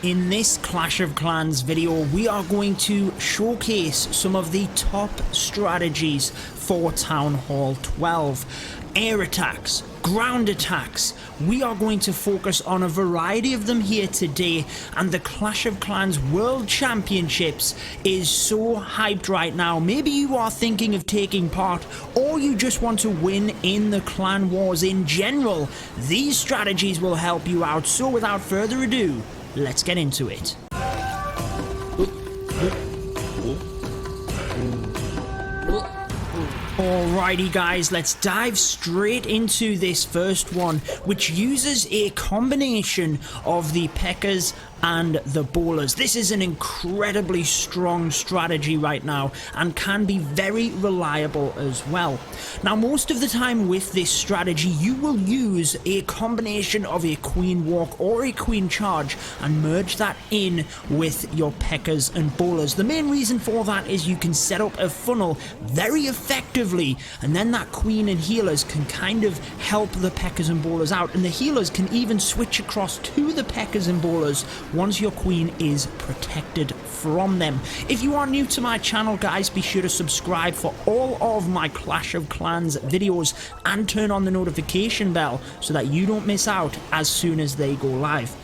In this Clash of Clans video, we are going to showcase some of the top strategies for Town Hall 12. Air attacks, ground attacks. We are going to focus on a variety of them here today, and the Clash of Clans World Championships is so hyped right now. Maybe you are thinking of taking part, or you just want to win in the clan wars in general. These strategies will help you out, so without further ado, let's get into it. Alrighty guys, let's dive straight into this first one, which uses a combination of the Pekkas and the Bowlers. This is an incredibly strong strategy right now and can be very reliable as well. Now, most of the time with this strategy, you will use a combination of a Queen Walk or a Queen Charge and merge that in with your Pekkas and Bowlers. The main reason for that is you can set up a funnel very effectively, and then that Queen and Healers can kind of help the Pekkas and Bowlers out, and the Healers can even switch across to the Pekkas and Bowlers once your Queen is protected from them. If you are new to my channel, guys, be sure to subscribe for all of my Clash of Clans videos and turn on the notification bell so that you don't miss out as soon as they go live.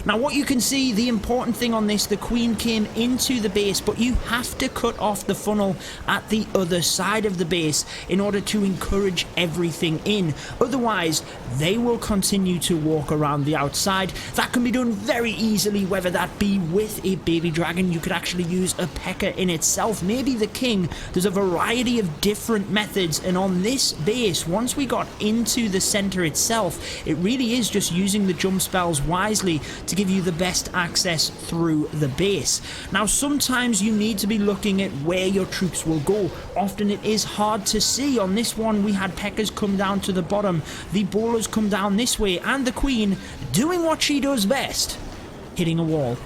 Now, what you can see, the important thing on this, the Queen came into the base, but you have to cut off the funnel at the other side of the base in order to encourage everything in. Otherwise, they will continue to walk around the outside. That can be done very easily, whether that be with a baby dragon. You could actually use a P.E.K.K.A in itself, maybe the king. There's a variety of different methods, and on this base, once we got into the center itself, it really is just using the jump spells wisely to give you the best access through the base. Now, sometimes you need to be looking at where your troops will go. Often it is hard to see. On this one, we had P.E.K.K.As come down to the bottom, the Bowlers come down this way, and the Queen doing what she does best, hitting a wall.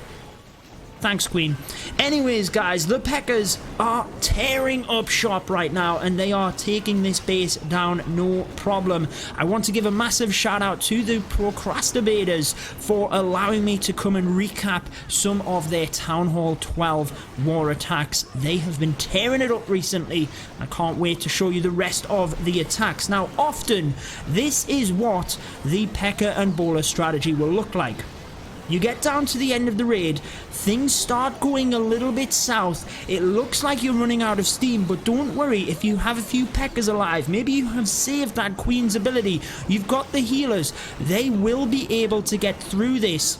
Thanks, Queen. Anyways, guys, the P.E.K.K.As are tearing up shop right now, and they are taking this base down no problem. I want to give a massive shout out to the procrastinators for allowing me to come and recap some of their Town Hall 12 war attacks. They have been tearing it up recently. I can't wait to show you the rest of the attacks. Now, often, this is what the P.E.K.K.A and Bowler strategy will look like. You get down to the end of the raid, things start going a little bit south, it looks like you're running out of steam, but don't worry, if you have a few P.E.K.K.As alive, maybe you have saved that Queen's ability, you've got the healers, they will be able to get through this.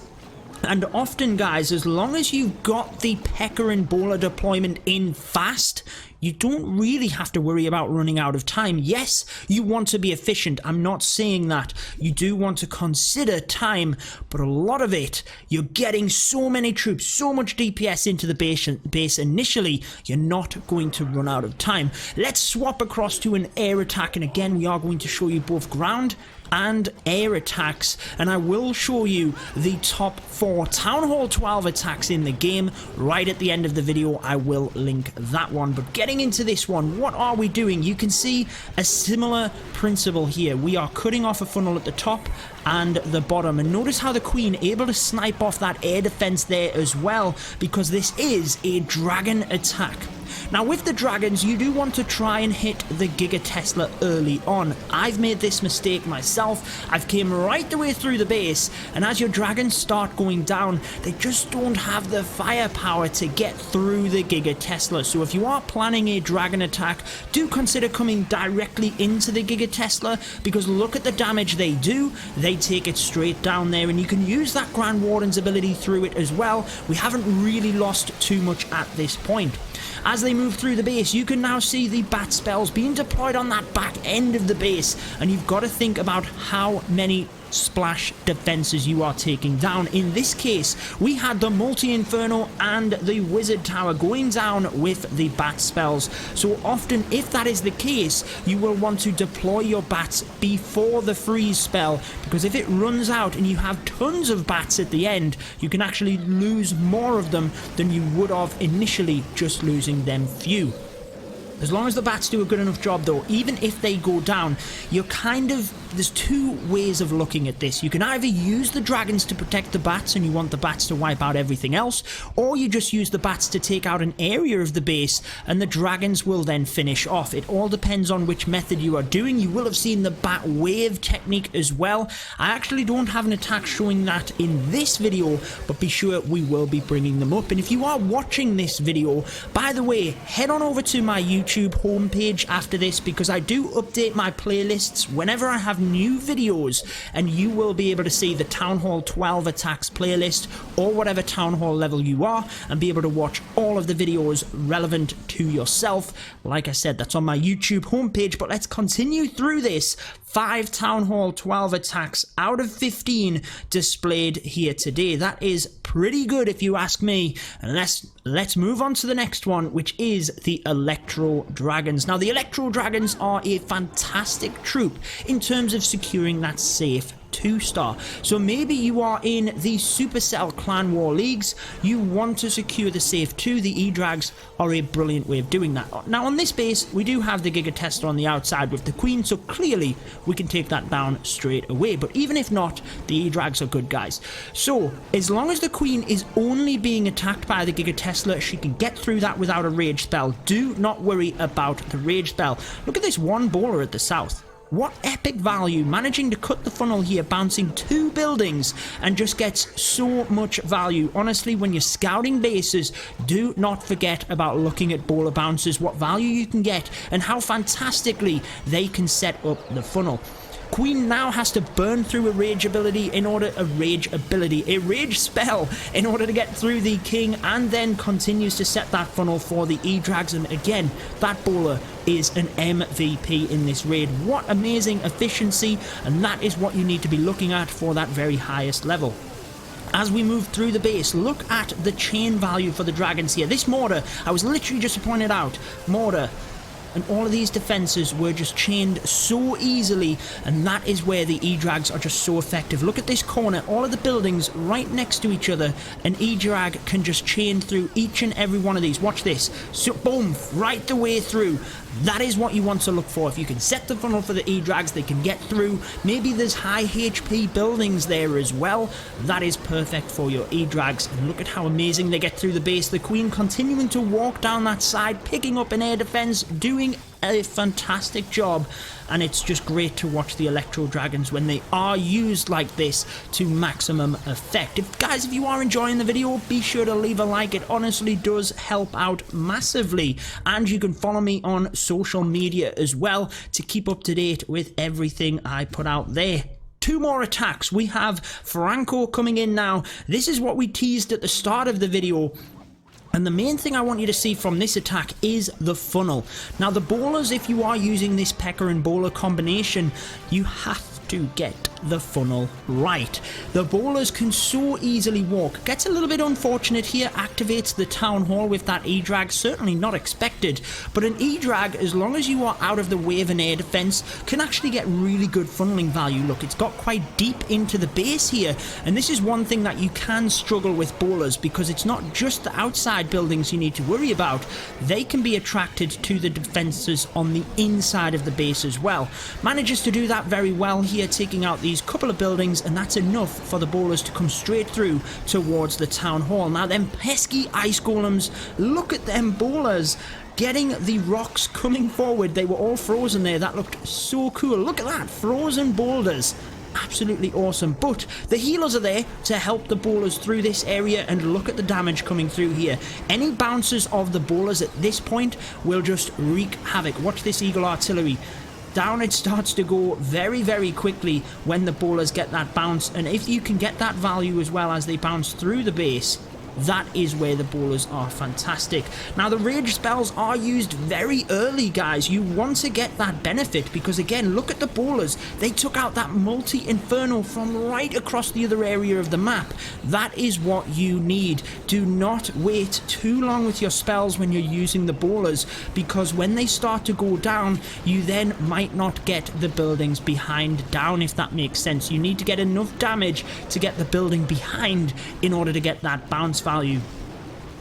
And often, guys, as long as you've got the P.E.K.K.A and Bowler deployment in fast, you don't really have to worry about running out of time. Yes, you want to be efficient. I'm not saying that. You do want to consider time, but a lot of it, you're getting so many troops, so much DPS into the base initially, you're not going to run out of time. Let's swap across to an air attack, and again, we are going to show you both ground and air attacks, and I will show you the top 4 Town Hall 12 attacks in the game right at the end of the video. I will link that one. But getting into this one, what are we doing? You can see a similar principle here. We are cutting off a funnel at the top and the bottom, and notice how the Queen able to snipe off that air defense there as well, because this is a dragon attack. Now, with the dragons, you do want to try and hit the Giga Tesla early on. I've made this mistake myself. I've came right the way through the base, and as your dragons start going down, they just don't have the firepower to get through the Giga Tesla. So if you are planning a dragon attack, do consider coming directly into the Giga Tesla, because look at the damage they do. They take it straight down there, and you can use that Grand Warden's ability through it as well. We haven't really lost too much at this point. As they move through the base, you can now see the bat spells being deployed on that back end of the base, and you've got to think about how many splash defenses you are taking down. In this case, we had the multi-inferno and the wizard tower going down with the bat spells. So often, if that is the case, you will want to deploy your bats before the freeze spell, because if it runs out and you have tons of bats at the end, you can actually lose more of them than you would have initially just losing them few. As long as the bats do a good enough job though, even if they go down, you're there's two ways of looking at this. You can either use the dragons to protect the bats and you want the bats to wipe out everything else, or you just use the bats to take out an area of the base and the dragons will then finish off. It all depends on which method you are doing. You will have seen the bat wave technique as well. I actually don't have an attack showing that in this video, but be sure we will be bringing them up. And if you are watching this video, by the way, head on over to my YouTube homepage after this, because I do update my playlists whenever I have new videos, and you will be able to see the Town Hall 12 attacks playlist or whatever Town Hall level you are, and be able to watch all of the videos relevant to yourself. Like I said, that's on my YouTube homepage. But let's continue through this. 5 Town Hall 12 attacks out of 15 displayed here today. That is pretty good if you ask me. And let's move on to the next one, which is the Electro Dragons. Now the Electro Dragons are a fantastic troop in terms of securing that safe 2-star. So maybe you are in the Supercell Clan War Leagues, you want to secure the safe 2, the E-Drags are a brilliant way of doing that. Now on this base, we do have the Giga Tester on the outside with the Queen, so clearly we can take that down straight away. But even if not, the E-Drags are good guys. So as long as the Queen is only being attacked by the Giga Tesla, she can get through that without a rage spell. Do not worry about the rage spell. Look at this one bowler at the south. What epic value, managing to cut the funnel here, bouncing 2 buildings, and just gets so much value. Honestly, when you're scouting bases, do not forget about looking at bowler bounces, what value you can get, and how fantastically they can set up the funnel. Queen now has to burn through a rage spell in order to get through the king, and then continues to set that funnel for the E-Drags. And again, that bowler is an MVP in this raid. What amazing efficiency, and that is what you need to be looking at for that very highest level. As we move through the base, look at the chain value for the dragons here. This mortar, I was literally just pointed out, mortar, and all of these defenses were just chained so easily, and that is where the E-Drags are just so effective. Look at this corner, all of the buildings right next to each other, an E-Drag can just chain through each and every one of these. Watch this, so boom, right the way through. That is what you want to look for. If you can set the funnel for the E-Drags, they can get through. Maybe there's high HP buildings there as well. That is perfect for your E-Drags. And look at how amazing they get through the base. The Queen continuing to walk down that side, picking up an air defense, doing a fantastic job. And it's just great to watch the Electro Dragons when they are used like this to maximum effect. Guys, if you are enjoying the video, be sure to leave a like. It honestly does help out massively. And you can follow me on social media as well to keep up to date with everything I put out there. 2 more attacks. We have Franco coming in now. This is what we teased at the start of the video. And the main thing I want you to see from this attack is the funnel. Now the bowlers, if you are using this Pekka and Bowler combination, you have to get the funnel right. The bowlers can so easily walk. Gets a little bit unfortunate here, activates the Town Hall with that E-Drag, certainly not expected, but an E-Drag, as long as you are out of the way of an air defense, can actually get really good funneling value. Look, it's got quite deep into the base here, and this is one thing that you can struggle with bowlers, because it's not just the outside buildings you need to worry about. They can be attracted to the defenses on the inside of the base as well. Manages to do that very well here, taking out these couple of buildings, and that's enough for the bowlers to come straight through towards the Town Hall. Now them pesky ice golems, look at them bowlers getting the rocks coming forward. They were all frozen there. That looked so cool. Look at that, frozen boulders. Absolutely awesome. But the healers are there to help the bowlers through this area, and look at the damage coming through here. Any bounces of the bowlers at this point will just wreak havoc. Watch this Eagle Artillery. Down it starts to go very, very quickly when the bowlers get that bounce, and if you can get that value as well as they bounce through the base, that is where the bowlers are fantastic. Now the rage spells are used very early, guys. You want to get that benefit, because again, look at the bowlers. They took out that multi-inferno from right across the other area of the map. That is what you need. Do not wait too long with your spells when you're using the bowlers, because when they start to go down, you then might not get the buildings behind down, if that makes sense. You need to get enough damage to get the building behind in order to get that bounce value.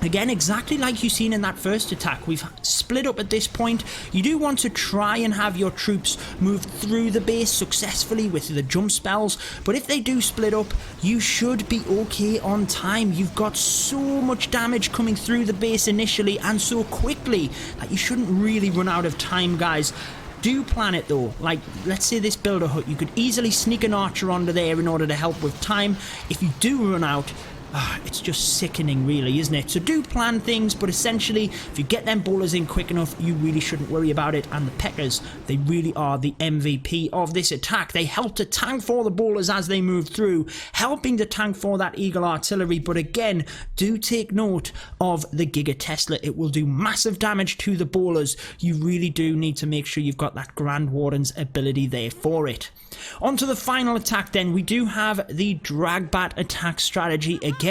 Again, exactly like you've seen in that first attack, we've split up at this point. You do want to try and have your troops move through the base successfully with the jump spells, but if they do split up, you should be okay on time. You've got so much damage coming through the base initially and so quickly that you shouldn't really run out of time, guys. Do plan it though. Like, let's say this builder hut, you could easily sneak an archer onto there in order to help with time. If you do run out, it's just sickening really, isn't it? So do plan things, but essentially if you get them bowlers in quick enough, you really shouldn't worry about it. And the Pekkas, they really are the MVP of this attack. They help to tank for the bowlers as they move through, helping to tank for that Eagle artillery. But again, do take note of the Giga Tesla. It will do massive damage to the bowlers. You really do need to make sure you've got that Grand Warden's ability there for it. On to the final attack then. We do have the drag bat attack strategy again,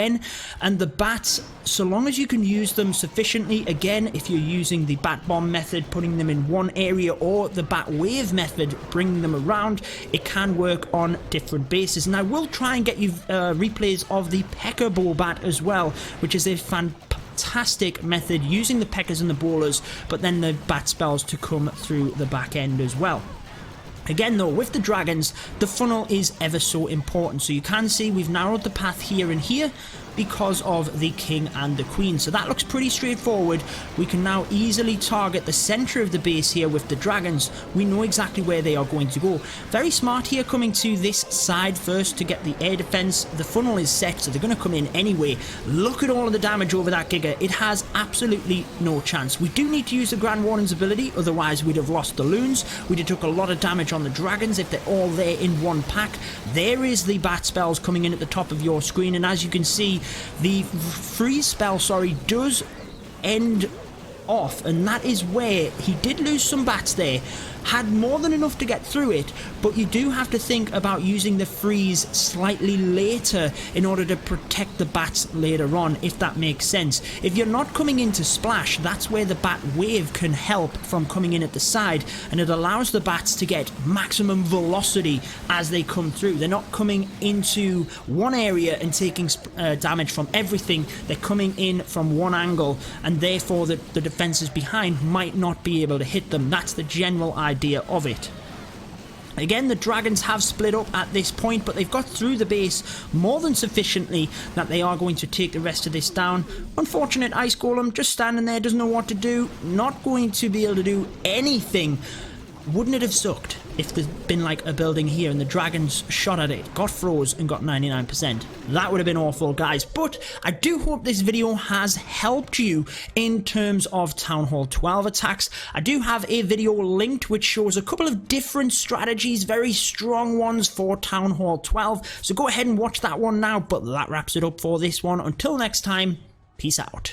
and the bats, so long as you can use them sufficiently, again, if you're using the bat bomb method, putting them in one area, or the bat wave method, bringing them around, it can work on different bases. And I will try and get you replays of the Pekka bow bat as well, which is a fantastic method using the Pekkas and the bowlers, but then the bat spells to come through the back end as well. Again though, with the dragons, the funnel is ever so important. So you can see we've narrowed the path here and here because of the king and the queen. So that looks pretty straightforward. We can now easily target the center of the base here with the dragons. We know exactly where they are going to go. Very smart here, coming to this side first to get the air defense. The funnel is set, so they're going to come in anyway. Look at all of the damage over that Giga. It has absolutely no chance. We do need to use the Grand Warden's ability, otherwise we'd have lost the loons. We'd have took a lot of damage on the dragons if they're all there in one pack. There is the bat spells coming in at the top of your screen, and as you can see, the freeze spell, does end off, and that is where he did lose some bats there. Had more than enough to get through it, but you do have to think about using the freeze slightly later in order to protect the bats later on, if that makes sense. If you're not coming in to splash, that's where the bat wave can help from coming in at the side, and it allows the bats to get maximum velocity as they come through. They're not coming into one area and taking damage from everything. They're coming in from one angle, and therefore the defenses behind might not be able to hit them. That's the general idea of it. Again, the dragons have split up at this point, but they've got through the base more than sufficiently that they are going to take the rest of this down. Unfortunate ice golem just standing there, doesn't know what to do, not going to be able to do anything. Wouldn't it have sucked if there's been like a building here and the dragons shot at it, got froze and got 99%? That would have been awful, guys. But I do hope this video has helped you in terms of Town Hall 12 attacks. I do have a video linked which shows a couple of different strategies, very strong ones for Town Hall 12. So go ahead and watch that one now. But that wraps it up for this one. Until next time, peace out.